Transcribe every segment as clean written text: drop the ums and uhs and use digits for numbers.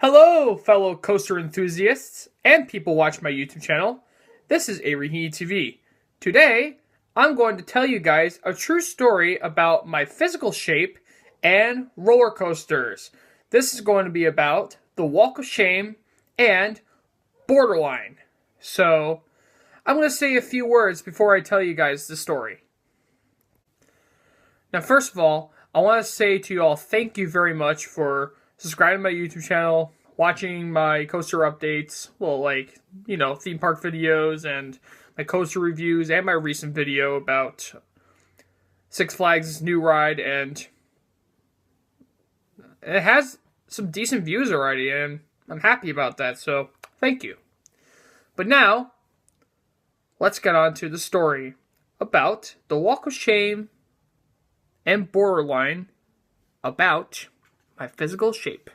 Hello, fellow coaster enthusiasts and people watching my YouTube channel. This is Avery TV. Today, I'm going to tell you guys a true story about my physical shape and roller coasters. This is going to be about the Walk of Shame and Borderline. So, I'm going to say a few words before I tell you guys the story. Now, first of all, I want to say to you all thank you very much for subscribing to my YouTube channel, watching my coaster updates, theme park videos and my coaster reviews, and my recent video about Six Flags' new ride, and it has some decent views already, and I'm happy about that, so thank you. But now, let's get on to the story about the Walk of Shame and Borderline about my physical shape.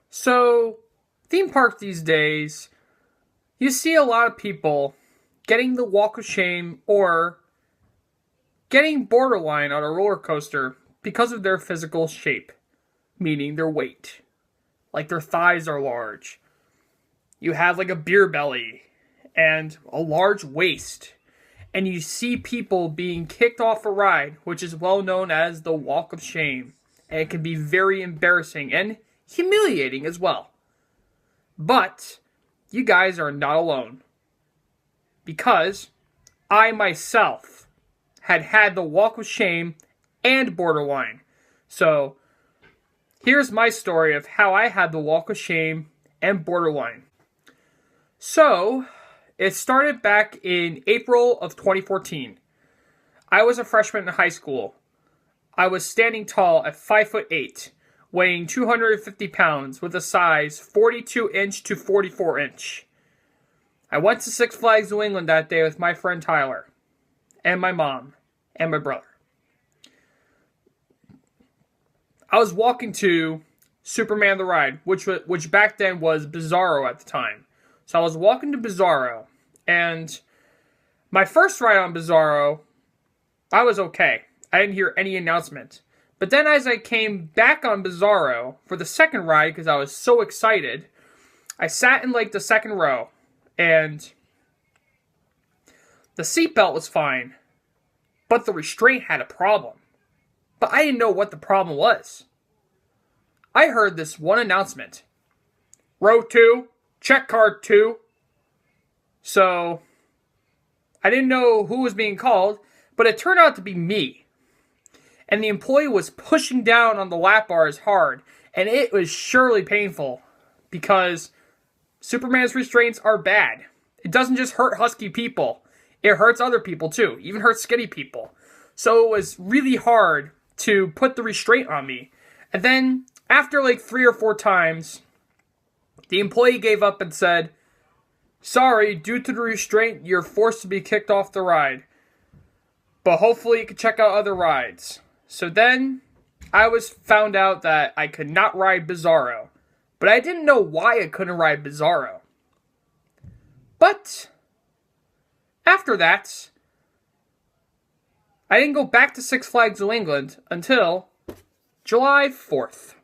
So, theme parks these days, you see a lot of people getting the Walk of Shame or getting borderline on a roller coaster because of their physical shape, meaning their weight. Like their thighs are large. You have like a beer belly and a large waist. And you see people being kicked off a ride, which is well known as the Walk of Shame. And it can be very embarrassing and humiliating as well. But you guys are not alone. Because I myself had the Walk of Shame and Borderline. So here's my story of how I had the Walk of Shame and Borderline. So it started back in April of 2014. I was a freshman in high school. I was standing tall at 5'8", weighing 250 pounds with a size 42 inch to 44 inch. I went to Six Flags New England that day with my friend Tyler, and my mom, and my brother. I was walking to Superman the Ride, which back then was Bizarro at the time. So I was walking to Bizarro, and my first ride on Bizarro, I was okay. I didn't hear any announcement. But then as I came back on Bizarro for the second ride, because I was so excited, I sat in the second row, and the seatbelt was fine, but the restraint had a problem. But I didn't know what the problem was. I heard this one announcement. Row 2, check card 2. So, I didn't know who was being called, but it turned out to be me. And the employee was pushing down on the lap bars hard, and it was surely painful, because Superman's restraints are bad. It doesn't just hurt husky people, it hurts other people too, even hurts skinny people. So it was really hard to put the restraint on me. And then, after 3 or 4 times, the employee gave up and said, "Sorry, due to the restraint, you're forced to be kicked off the ride. But hopefully you can check out other rides." So then, I found out that I could not ride Bizarro. But I didn't know why I couldn't ride Bizarro. But, after that, I didn't go back to Six Flags New England until July 4th.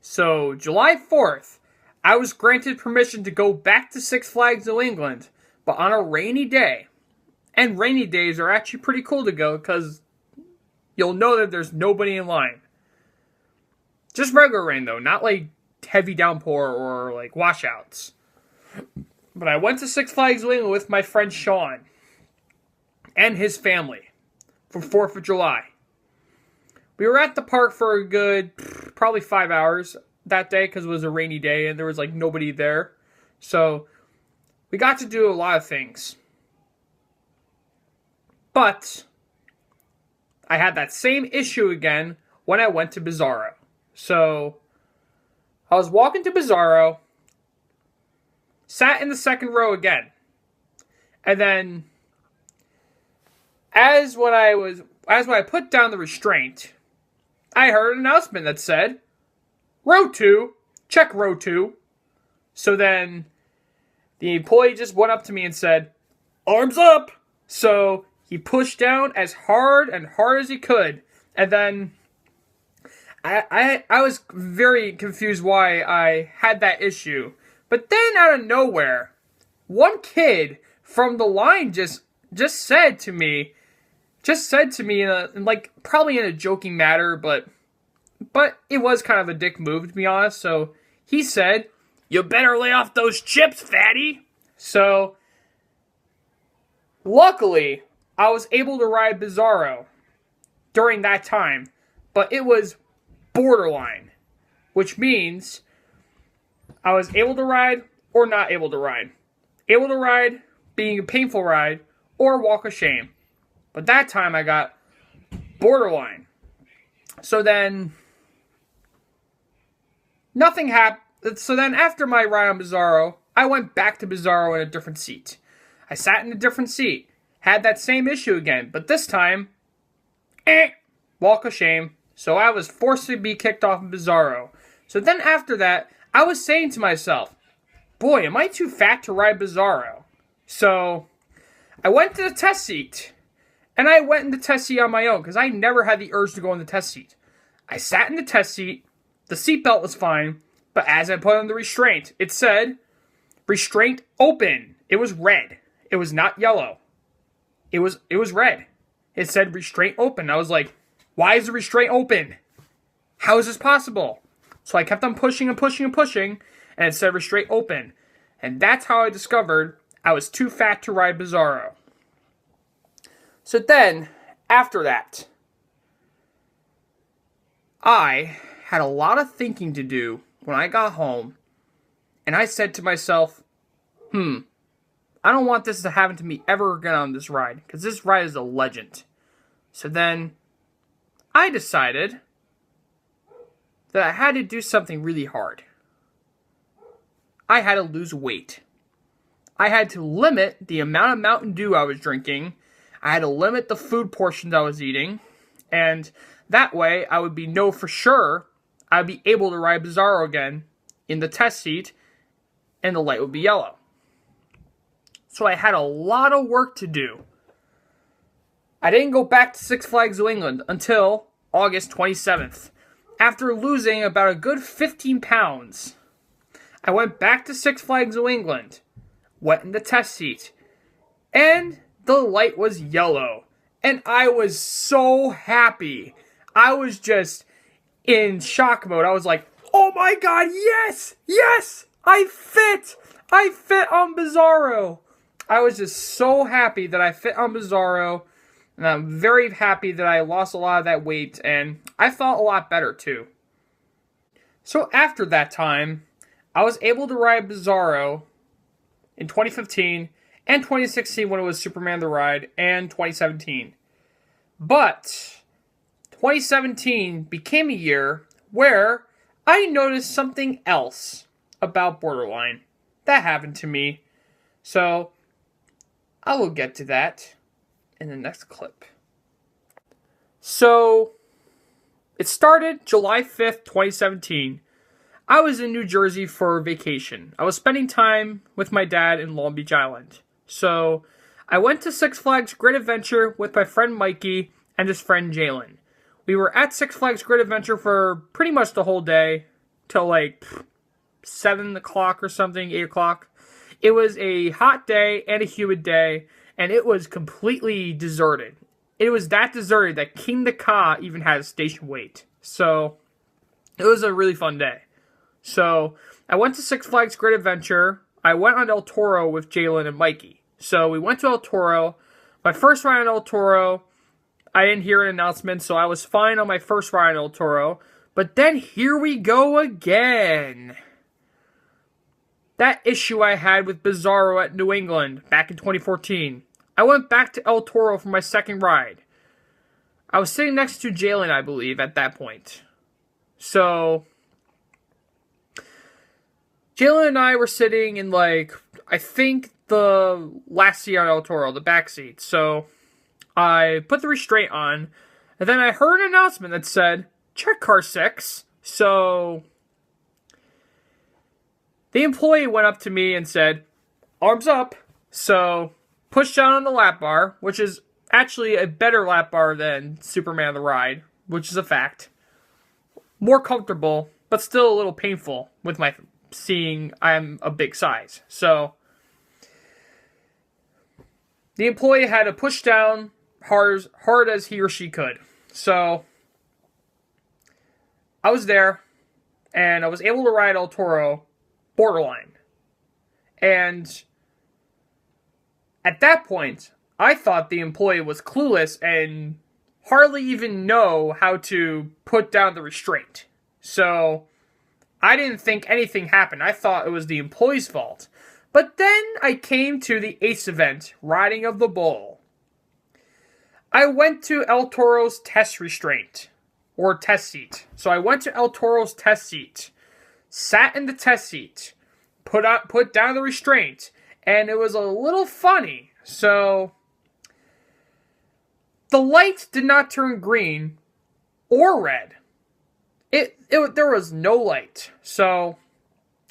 So, July 4th, I was granted permission to go back to Six Flags New England, but on a rainy day. And rainy days are actually pretty cool to go, because you'll know that there's nobody in line. Just regular rain, though, not heavy downpour or washouts. But I went to Six Flags New England with my friend Sean and his family for 4th of July. We were at the park for a good, probably 5 hours that day, because it was a rainy day and there was nobody there. So we got to do a lot of things. But I had that same issue again when I went to Bizarro. So I was walking to Bizarro, sat in the second row again. And then as when I put down the restraint, I heard an announcement that said, "Row 2, check row 2. So then the employee just went up to me and said, "Arms up." So he pushed down as hard as he could. And then I was very confused why I had that issue. But then out of nowhere, one kid from the line just said to me, in like probably in a joking manner, but it was kind of a dick move, to be honest. So he said, "You better lay off those chips, fatty." So luckily, I was able to ride Bizarro during that time, but it was borderline, which means I was able to ride or not able to ride. Able to ride being a painful ride or walk of shame. But that time I got borderline. So then nothing happened. So then after my ride on Bizarro, I went back to Bizarro in a different seat. I sat in a different seat. Had that same issue again. But this time, walk of shame. So I was forced to be kicked off of Bizarro. So then after that, I was saying to myself, boy, am I too fat to ride Bizarro? So I went to the test seat. And I went in the test seat on my own because I never had the urge to go in the test seat. I sat in the test seat. The seatbelt was fine. But as I put on the restraint, it said, restraint open. It was red. It was not yellow. It was red. It said restraint open. I was like, why is the restraint open? How is this possible? So I kept on pushing and pushing and pushing, and it said restraint open. And that's how I discovered I was too fat to ride Bizarro. So then, after that, I had a lot of thinking to do when I got home, and I said to myself, I don't want this to happen to me ever again on this ride, because this ride is a legend. So then, I decided that I had to do something really hard. I had to lose weight. I had to limit the amount of Mountain Dew I was drinking. I had to limit the food portions I was eating. And that way, I would know for sure I'd be able to ride Bizarro again in the test seat, and the light would be yellow. So I had a lot of work to do. I didn't go back to Six Flags New England until August 27th. After losing about a good 15 pounds, I went back to Six Flags New England, went in the test seat, and the light was yellow. And I was so happy. I was just in shock mode. I was like, oh my god, yes! Yes! I fit on Bizarro! I was just so happy that I fit on Bizarro. And I'm very happy that I lost a lot of that weight, and I felt a lot better too. So after that time, I was able to ride Bizarro in 2015 and 2016 when it was Superman the Ride, and 2017. But 2017 became a year where I noticed something else about Borderline that happened to me. So I will get to that in the next clip. So, it started July 5th, 2017. I was in New Jersey for vacation. I was spending time with my dad in Long Beach Island. So, I went to Six Flags Great Adventure with my friend Mikey and his friend Jalen. We were at Six Flags Great Adventure for pretty much the whole day, till like 7 o'clock or something, 8 o'clock. It was a hot day and a humid day, and it was completely deserted. It was that deserted that King the Ka even had a station wait. So, it was a really fun day. So, I went to Six Flags Great Adventure. I went on El Toro with Jalen and Mikey. So, we went to El Toro. My first ride on El Toro, I didn't hear an announcement, so I was fine on my first ride on El Toro. But then here we go again. That issue I had with Bizarro at New England back in 2014. I went back to El Toro for my second ride. I was sitting next to Jalen, I believe, at that point. So, Jalen and I were sitting in, like, I think the last seat on El Toro, the back seat. So, I put the restraint on, and then I heard an announcement that said, check car 6. So, the employee went up to me and said, arms up. So, pushed down on the lap bar, which is actually a better lap bar than Superman the Ride, which is a fact. more comfortable, but still a little painful with my seeing I'm a big size. So the employee had to push down hard as he or she could. So I was there, and I was able to ride El Toro borderline. And at that point, I thought the employee was clueless and hardly even know how to put down the restraint. So I didn't think anything happened. I thought it was the employee's fault. But then I came to the ACE event, Riding of the Bull. I went to El Toro's test restraint, or test seat. So I went to El Toro's test seat, sat in the test seat, put down the restraint, and it was a little funny. So the light did not turn green or red. There was no light. So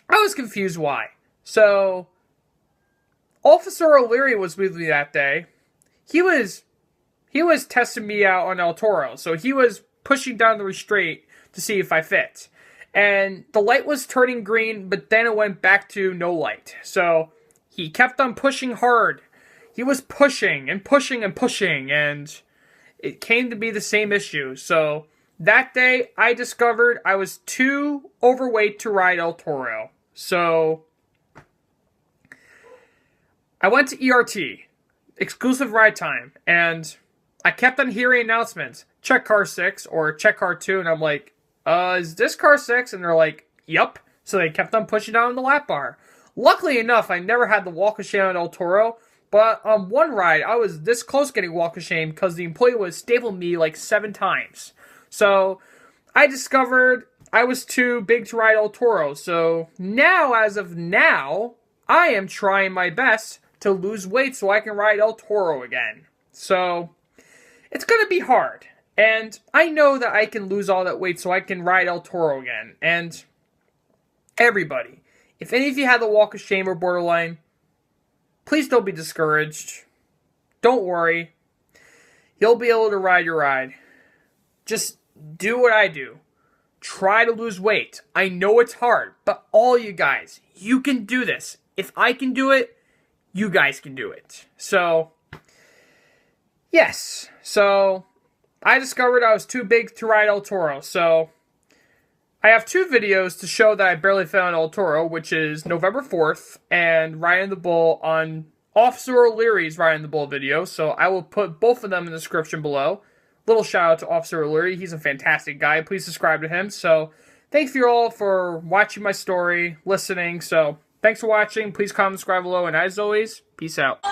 I was confused why. So Officer O'Leary was with me that day. He was testing me out on El Toro. So he was pushing down the restraint to see if I fit. And the light was turning green, but then it went back to no light. So he kept on pushing hard. He was pushing and pushing and pushing, and it came to be the same issue. So that day, I discovered I was too overweight to ride El Toro. So I went to ERT, exclusive ride time, and I kept on hearing announcements, check car 6 or check car 2, and I'm like, is this car 6? And they're like, yup. So they kept on pushing down the lap bar. Luckily enough, I never had the walk of shame on El Toro, but on one ride, I was this close getting walk of shame because the employee was stapling me like 7 times. So I discovered I was too big to ride El Toro. So now, as of now, I am trying my best to lose weight so I can ride El Toro again. So it's going to be hard. And I know that I can lose all that weight so I can ride El Toro again. And everybody, if any of you had the walk of shame or borderline, please don't be discouraged. Don't worry. You'll be able to ride your ride. Just do what I do. Try to lose weight. I know it's hard, but all you guys, you can do this. If I can do it, you guys can do it. So, yes. So, I discovered I was too big to ride El Toro. So, I have 2 videos to show that I barely fell on El Toro, which is November 4th and Riding the Bull on Officer O'Leary's Riding the Bull video. So, I will put both of them in the description below. Little shout out to Officer O'Leary. He's a fantastic guy. Please subscribe to him. So, thank you all for watching my story, listening. So, thanks for watching. Please comment, subscribe below. And as always, peace out.